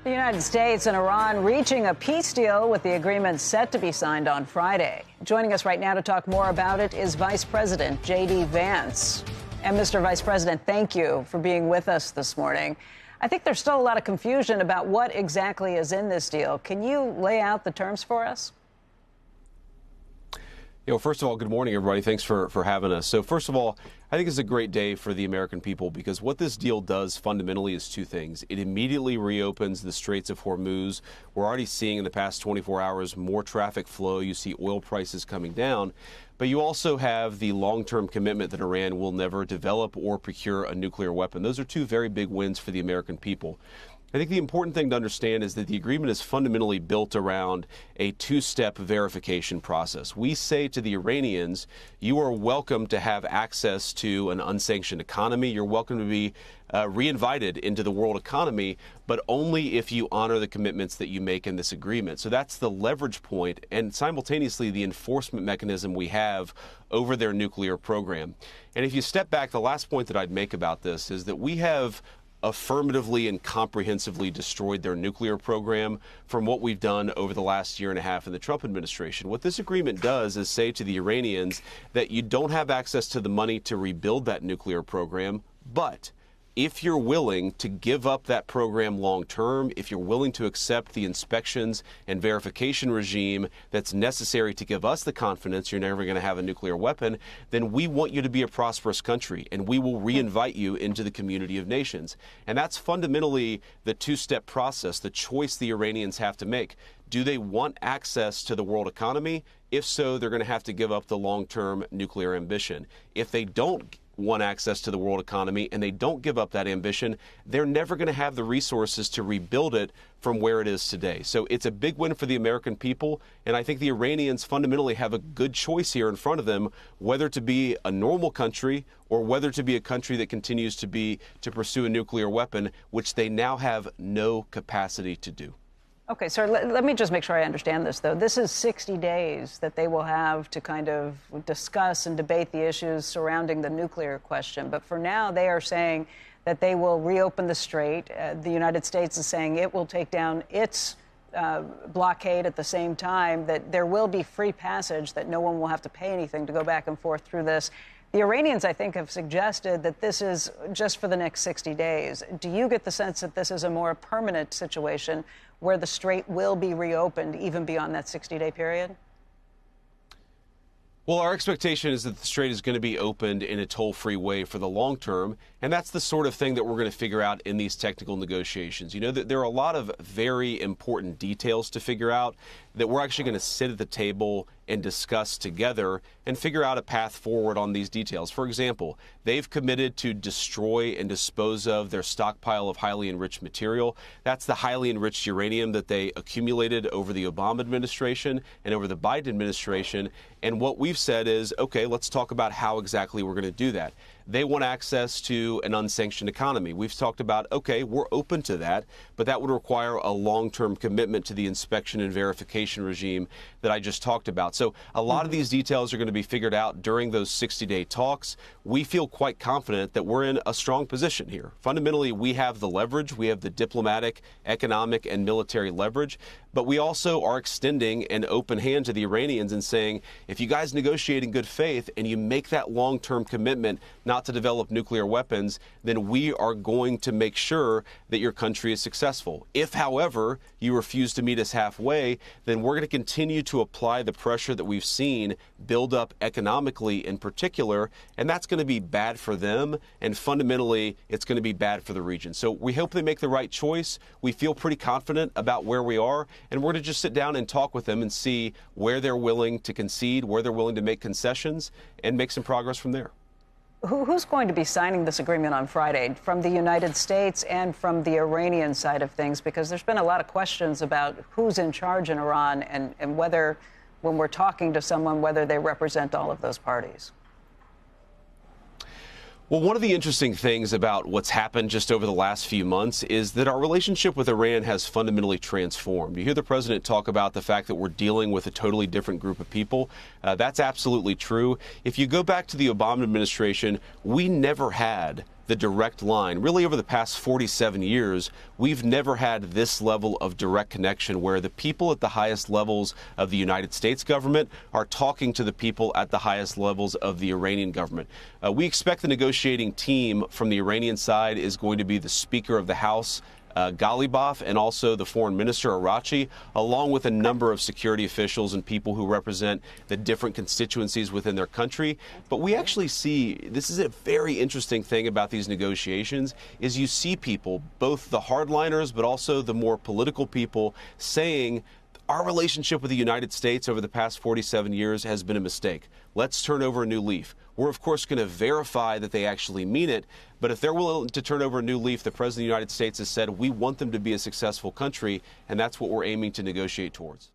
The United States and Iran reaching a peace deal with the agreement set to be signed on Friday. Joining us right now to talk more about it is Vice President JD Vance. And Mr. Vice President, thank you for being with us this morning. I think there's still a lot of confusion about what exactly is in this deal. Can you lay out the terms for us? First of all, good morning, everybody. Thanks for having us. So first of all, I think it's a great day for the American people because what this deal does fundamentally is two things. It immediately reopens the Straits of Hormuz. We're already seeing in the past 24 hours more traffic flow. You see oil prices coming down. But you also have the long-term commitment that Iran will never develop or procure a nuclear weapon. Those are two very big wins for the American people. I think the important thing to understand is that the agreement is fundamentally built around a two-step verification process. We say to the Iranians, you are welcome to have access to an unsanctioned economy. You're welcome to be reinvited into the world economy, but only if you honor the commitments that you make in this agreement. So that's the leverage point and simultaneously the enforcement mechanism we have over their nuclear program. And if you step back, the last point that I'd make about this is that we have affirmatively and comprehensively destroyed their nuclear program from what we've done over the last year and a half in the Trump administration. What this agreement does is say to the Iranians that you don't have access to the money to rebuild that nuclear program, but if you're willing to give up that program long term, if you're willing to accept the inspections and verification regime that's necessary to give us the confidence you're never going to have a nuclear weapon, then we want you to be a prosperous country and we will reinvite you into the community of nations. And that's fundamentally the two-step process, the choice the Iranians have to make. Do they want access to the world economy? If so, they're going to have to give up the long-term nuclear ambition. If they don't want access to the world economy and they don't give up that ambition, they're never going to have the resources to rebuild it from where it is today. So it's a big win for the American people, and I think the Iranians fundamentally have a good choice here in front of them, whether to be a normal country or whether to be a country that continues to pursue a nuclear weapon, which they now have no capacity to do. Okay, sir, let me just make sure I understand this, though. This is 60 days that they will have to kind of discuss and debate the issues surrounding the nuclear question. But for now, they are saying that they will reopen the strait. The United States is saying it will take down its blockade at the same time, that there will be free passage, that no one will have to pay anything to go back and forth through this. The Iranians, I think, have suggested that this is just for the next 60 days. Do you get the sense that this is a more permanent situation where the strait will be reopened even beyond that 60-day period? Well, our expectation is that the strait is going to be opened in a toll-free way for the long term, and that's the sort of thing that we're going to figure out in these technical negotiations. You know, there are a lot of very important details to figure out that we're actually going to sit at the table and discuss together and figure out a path forward on these details. For example, they've committed to destroy and dispose of their stockpile of highly enriched material. That's the highly enriched uranium that they accumulated over the Obama administration and over the Biden administration. And what we've said is, okay, let's talk about how exactly we're going to do that. They want access to an unsanctioned economy. We've talked about, okay, we're open to that, but that would require a long-term commitment to the inspection and verification regime that I just talked about. So a lot of these details are going to be figured out during those 60-day talks. We feel quite confident that we're in a strong position here. Fundamentally, we have the leverage. We have the diplomatic, economic, and military leverage. But we also are extending an open hand to the Iranians and saying, if you guys negotiate in good faith and you make that long-term commitment not to develop nuclear weapons, then we are going to make sure that your country is successful. If, however, you refuse to meet us halfway, then we're going to continue to apply the pressure that we've seen build up economically in particular, and that's going to be bad for them, and fundamentally, it's going to be bad for the region. So we hope they make the right choice. We feel pretty confident about where we are, and we're going to just sit down and talk with them and see where they're willing to concede, where they're willing to make concessions, and make some progress from there. Who's going to be signing this agreement on Friday, from the United States and from the Iranian side of things? Because there's been a lot of questions about who's in charge in Iran and whether, when we're talking to someone, whether they represent all of those parties. Well, one of the interesting things about what's happened just over the last few months is that our relationship with Iran has fundamentally transformed. You hear the president talk about the fact that we're dealing with a totally different group of people. That's absolutely true. If you go back to the Obama administration, we never had the direct line. Really, over the past 47 years, we've never had this level of direct connection where the people at the highest levels of the United States government are talking to the people at the highest levels of the Iranian government. We expect the negotiating team from the Iranian side is going to be the Speaker of the House, Ghalibaf, and also the Foreign Minister Arachi, along with a number of security officials and people who represent the different constituencies within their country. But we actually see, this is a very interesting thing about these negotiations, is you see people, both the hardliners but also the more political people, saying our relationship with the United States over the past 47 years has been a mistake. Let's turn over a new leaf. We're, of course, going to verify that they actually mean it. But if they're willing to turn over a new leaf, the President of the United States has said we want them to be a successful country, and that's what we're aiming to negotiate towards.